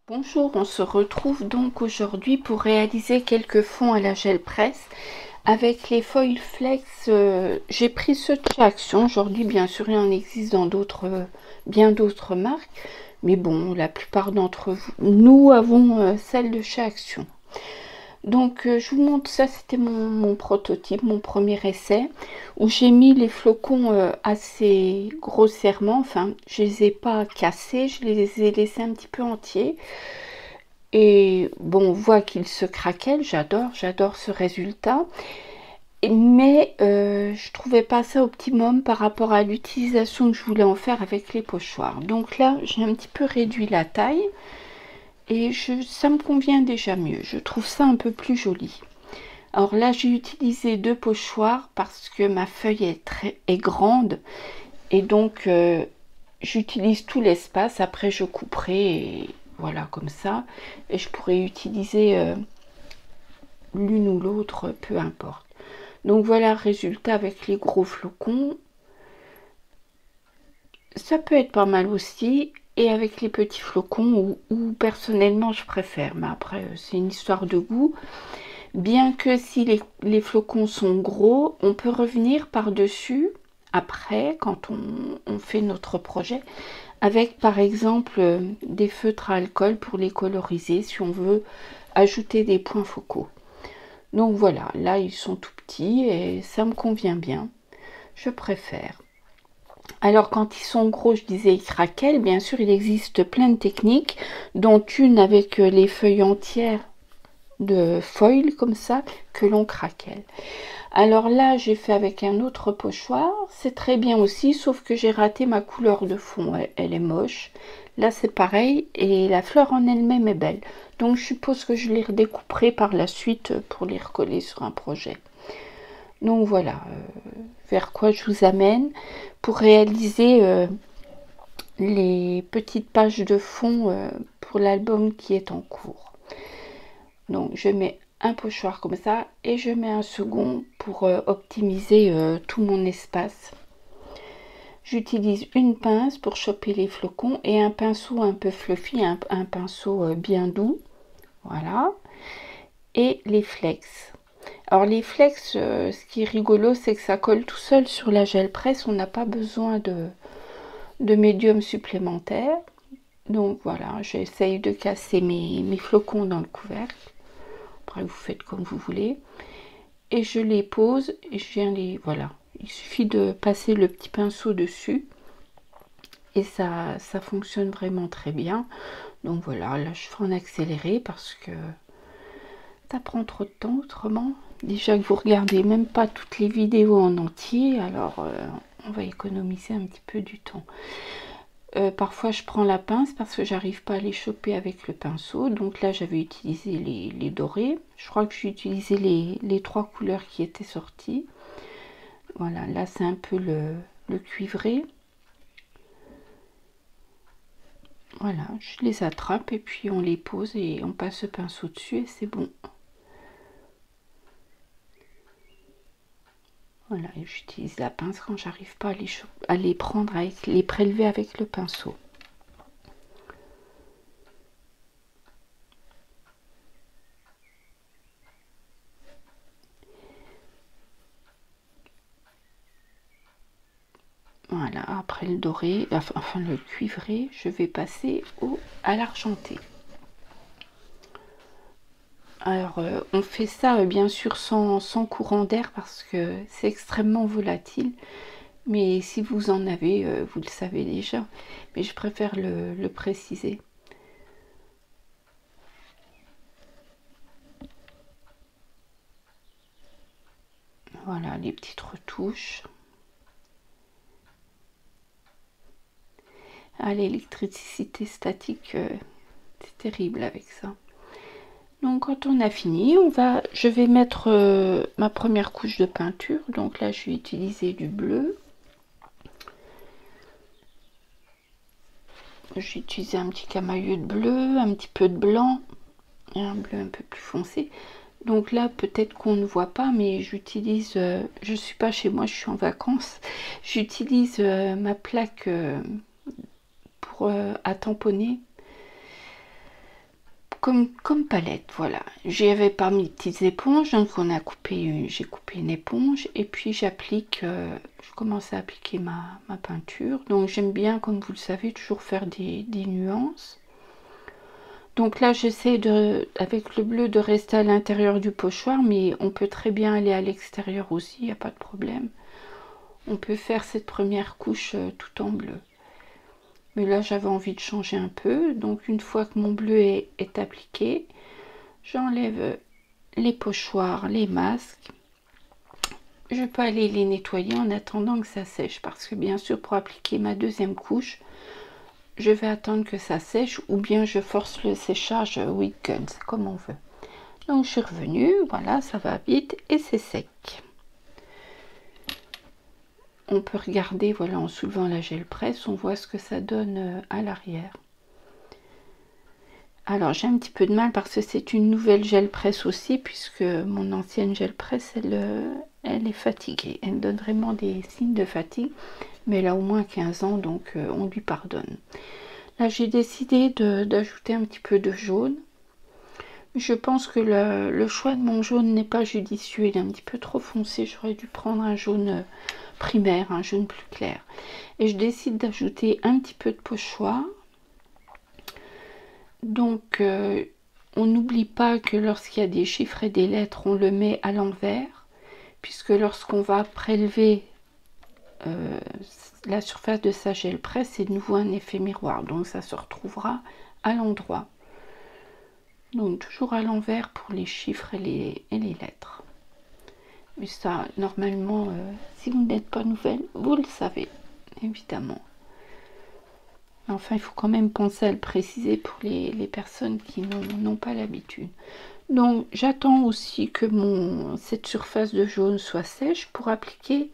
Bonjour, on se retrouve donc aujourd'hui pour réaliser quelques fonds à la gel presse avec les foil flex. J'ai pris ceux de chez Action. Aujourd'hui, bien sûr, il en existe dans bien d'autres marques, mais bon, la plupart d'entre nous avons celle de chez Action. Donc je vous montre ça, c'était mon prototype, mon premier essai, où j'ai mis les flocons assez grossièrement, enfin je les ai pas cassés, je les ai laissés un petit peu entiers. Et bon, on voit qu'ils se craquellent, j'adore ce résultat. Mais je trouvais pas ça optimum par rapport à l'utilisation que je voulais en faire avec les pochoirs. Donc là, j'ai un petit peu réduit la taille et ça me convient déjà mieux. Je trouve ça un peu plus joli. Alors là, j'ai utilisé 2 pochoirs parce que ma feuille est grande et donc j'utilise tout l'espace. Après, je couperai et voilà, comme ça. Et je pourrais utiliser l'une ou l'autre, peu importe. Donc voilà le résultat avec les gros flocons. Ça peut être pas mal aussi. Et avec les petits flocons, ou personnellement je préfère. Mais après, c'est une histoire de goût. Bien que si les flocons sont gros, on peut revenir par-dessus, après, quand on fait notre projet, avec par exemple des feutres à alcool pour les coloriser, si on veut ajouter des points focaux. Donc voilà, là ils sont tout petits et ça me convient bien, je préfère. Alors quand ils sont gros, je disais ils craquellent, bien sûr il existe plein de techniques, dont une avec les feuilles entières de foil comme ça que l'on craquelle. Alors là j'ai fait avec un autre pochoir, c'est très bien aussi, sauf que j'ai raté ma couleur de fond, elle est moche. Là c'est pareil et la fleur en elle-même est belle, donc je suppose que je les redécouperai par la suite pour les recoller sur un projet. Donc voilà, vers quoi je vous amène pour réaliser les petites pages de fond pour l'album qui est en cours. Donc je mets un pochoir comme ça et je mets un second pour optimiser tout mon espace. J'utilise une pince pour choper les flocons et un pinceau un peu fluffy, un pinceau bien doux. Voilà. Et les flex. Alors les flex, ce qui est rigolo, c'est que ça colle tout seul sur la gel presse. On n'a pas besoin de médium supplémentaire. Donc voilà, j'essaye de casser mes flocons dans le couvercle. Après, vous faites comme vous voulez. Et je les pose et je viens les... Voilà. Il suffit de passer le petit pinceau dessus. Et ça fonctionne vraiment très bien. Donc voilà, là je fais en accéléré parce que ça prend trop de temps autrement. Déjà que vous regardez même pas toutes les vidéos en entier, alors on va économiser un petit peu du temps. Parfois je prends la pince parce que j'arrive pas à les choper avec le pinceau. Donc là j'avais utilisé les dorés. Je crois que j'ai utilisé les 3 couleurs qui étaient sorties. Voilà, là c'est un peu le cuivré. Voilà, je les attrape et puis on les pose et on passe le pinceau dessus et c'est bon. Voilà, j'utilise la pince quand j'arrive pas à les prendre, à les prélever avec le pinceau. Voilà, après le doré, enfin le cuivré, je vais passer à l'argenté. Alors, on fait ça bien sûr sans courant d'air parce que c'est extrêmement volatile. Mais si vous en avez, vous le savez déjà. Mais je préfère le préciser. Voilà, les petites retouches. Ah, l'électricité statique, c'est terrible avec ça. Donc quand on a fini, je vais mettre ma première couche de peinture. Donc là, je vais utiliser du bleu. J'ai utilisé un petit camailleux de bleu, un petit peu de blanc et un bleu un peu plus foncé. Donc là, peut-être qu'on ne voit pas, mais j'utilise, je suis pas chez moi, je suis en vacances. J'utilise ma plaque pour à tamponner. comme palette, voilà. J'y avais pas mis de petites éponges, donc j'ai coupé une éponge et puis j'applique, je commence à appliquer ma peinture. Donc j'aime bien, comme vous le savez, toujours faire des nuances. Donc là, j'essaie avec le bleu de rester à l'intérieur du pochoir, mais on peut très bien aller à l'extérieur aussi, il n'y a pas de problème. On peut faire cette première couche tout en bleu. Mais là, j'avais envie de changer un peu. Donc, une fois que mon bleu est appliqué, j'enlève les pochoirs, les masques. Je peux aller les nettoyer en attendant que ça sèche. Parce que bien sûr, pour appliquer ma deuxième couche, je vais attendre que ça sèche. Ou bien je force le séchage with gun, c'est comme on veut. Donc, je suis revenue. Voilà, ça va vite et c'est sec. On peut regarder, voilà, en soulevant la gel presse, on voit ce que ça donne à l'arrière. Alors j'ai un petit peu de mal parce que c'est une nouvelle gel presse aussi, puisque mon ancienne gel presse, elle est fatiguée. Elle me donne vraiment des signes de fatigue, mais elle a au moins 15 ans, donc on lui pardonne. Là j'ai décidé d'ajouter un petit peu de jaune. Je pense que le choix de mon jaune n'est pas judicieux, il est un petit peu trop foncé. J'aurais dû prendre un jaune primaire, un jaune plus clair. Et je décide d'ajouter un petit peu de pochoir. Donc on n'oublie pas que lorsqu'il y a des chiffres et des lettres, on le met à l'envers, puisque lorsqu'on va prélever la surface de sa gel presse, c'est de nouveau un effet miroir, donc ça se retrouvera à l'endroit. Donc toujours à l'envers pour les chiffres et les lettres. Mais ça, normalement, si vous n'êtes pas nouvelle, vous le savez, évidemment. Enfin, il faut quand même penser à le préciser pour les personnes qui n'ont pas l'habitude. Donc, j'attends aussi que cette surface de jaune soit sèche pour appliquer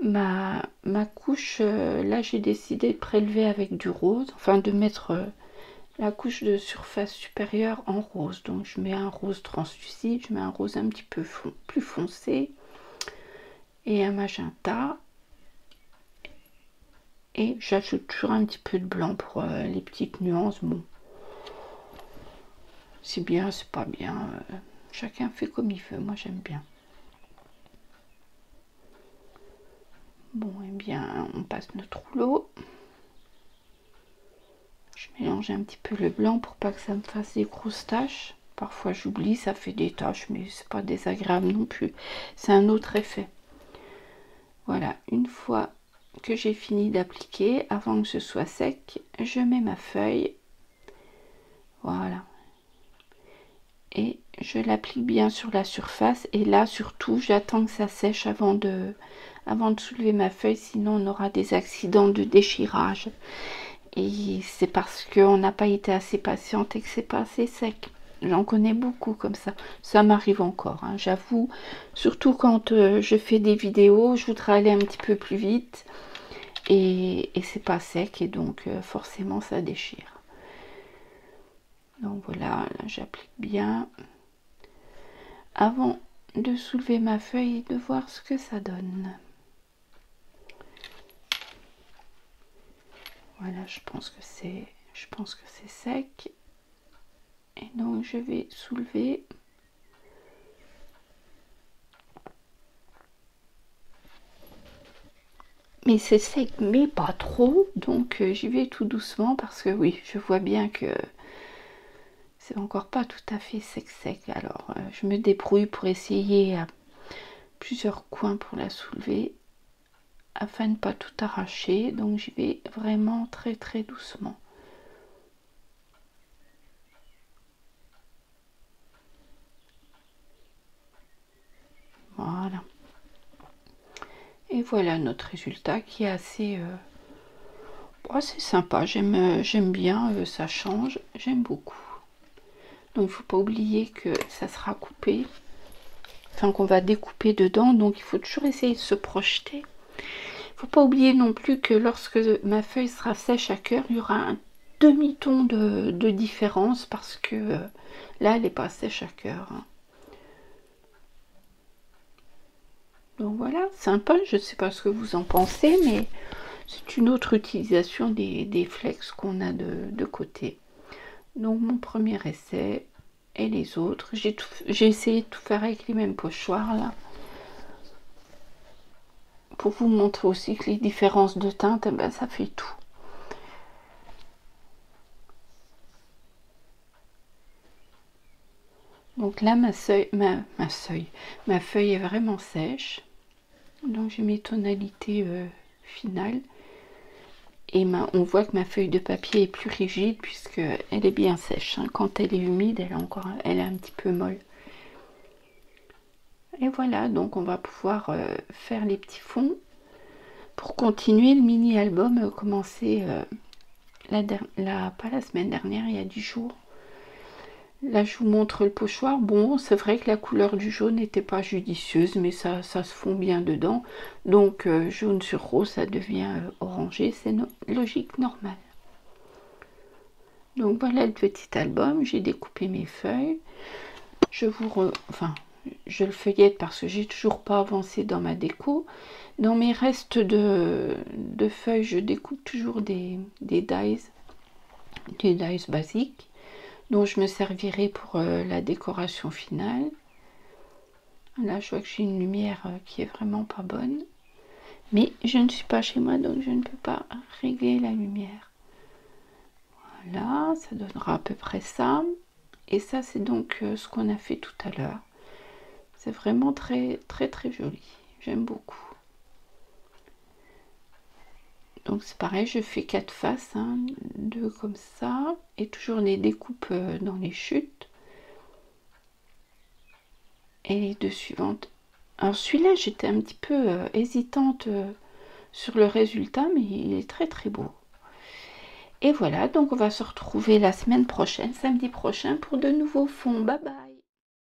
ma couche. Là, j'ai décidé de prélever avec du rose, enfin de mettre la couche de surface supérieure en rose. Donc, je mets un rose translucide, je mets un rose un petit peu plus foncé et un magenta. Et j'ajoute toujours un petit peu de blanc pour les petites nuances. Bon, c'est bien, c'est pas bien. Chacun fait comme il veut. Moi, j'aime bien. Bon, et bien, on passe notre rouleau. Je mélange un petit peu le blanc pour pas que ça me fasse des grosses taches. Parfois, j'oublie, ça fait des taches, mais c'est pas désagréable non plus. C'est un autre effet. Voilà, une fois que j'ai fini d'appliquer, avant que ce soit sec, je mets ma feuille. Voilà. Et je l'applique bien sur la surface. Et là, surtout, j'attends que ça sèche avant de soulever ma feuille. Sinon, on aura des accidents de déchirage. Et c'est parce qu'on n'a pas été assez patiente et que c'est pas assez sec. J'en connais beaucoup comme ça. Ça m'arrive encore, hein, j'avoue. Surtout quand je fais des vidéos, je voudrais aller un petit peu plus vite. Et c'est pas sec. Et donc, forcément, ça déchire. Donc voilà, là j'applique bien avant de soulever ma feuille et de voir ce que ça donne. Voilà, je pense que c'est sec. Et donc je vais soulever. Mais c'est sec, mais pas trop. Donc j'y vais tout doucement parce que oui, je vois bien que c'est encore pas tout à fait sec. Alors je me débrouille pour essayer à plusieurs coins pour la soulever afin de ne pas tout arracher. Donc j'y vais vraiment très doucement. Voilà. Et voilà notre résultat qui est assez sympa. J'aime bien, ça change, j'aime beaucoup. Donc il faut pas oublier que ça sera coupé, enfin qu'on va découper dedans, donc il faut toujours essayer de se projeter. Il faut pas oublier non plus que lorsque ma feuille sera sèche à cœur, il y aura un demi-ton de différence parce que là elle n'est pas sèche à cœur, hein. Donc voilà, sympa, je ne sais pas ce que vous en pensez, mais c'est une autre utilisation des flex qu'on a de côté. Donc mon premier essai et les autres, j'ai essayé de tout faire avec les mêmes pochoirs là, pour vous montrer aussi que les différences de teinte, eh ben, ça fait tout. Donc là ma feuille est vraiment sèche, donc j'ai mes tonalités finales. Et on voit que ma feuille de papier est plus rigide puisque elle est bien sèche. Hein. Quand elle est humide, elle est un petit peu molle. Et voilà, donc on va pouvoir faire les petits fonds pour continuer le mini-album commencé pas la semaine dernière, il y a 10 jours. Là, je vous montre le pochoir. Bon, c'est vrai que la couleur du jaune n'était pas judicieuse, mais ça se fond bien dedans. Donc, jaune sur rose, ça devient orangé. C'est logique, normale. Donc, voilà le petit album. J'ai découpé mes feuilles. Je le feuillette parce que j'ai toujours pas avancé dans ma déco. Dans mes restes de feuilles, je découpe toujours des dies basiques, dont je me servirai pour la décoration finale. Là, je vois que j'ai une lumière qui est vraiment pas bonne. Mais je ne suis pas chez moi, donc je ne peux pas régler la lumière. Voilà, ça donnera à peu près ça. Et ça, c'est donc ce qu'on a fait tout à l'heure. C'est vraiment très, très, très joli. J'aime beaucoup. Donc c'est pareil, je fais 4 faces, hein, 2 comme ça, et toujours les découpes dans les chutes. Et les 2 suivantes. Alors celui-là, j'étais un petit peu hésitante sur le résultat, mais il est très très beau. Et voilà, donc on va se retrouver la semaine prochaine, samedi prochain, pour de nouveaux fonds. Bye bye!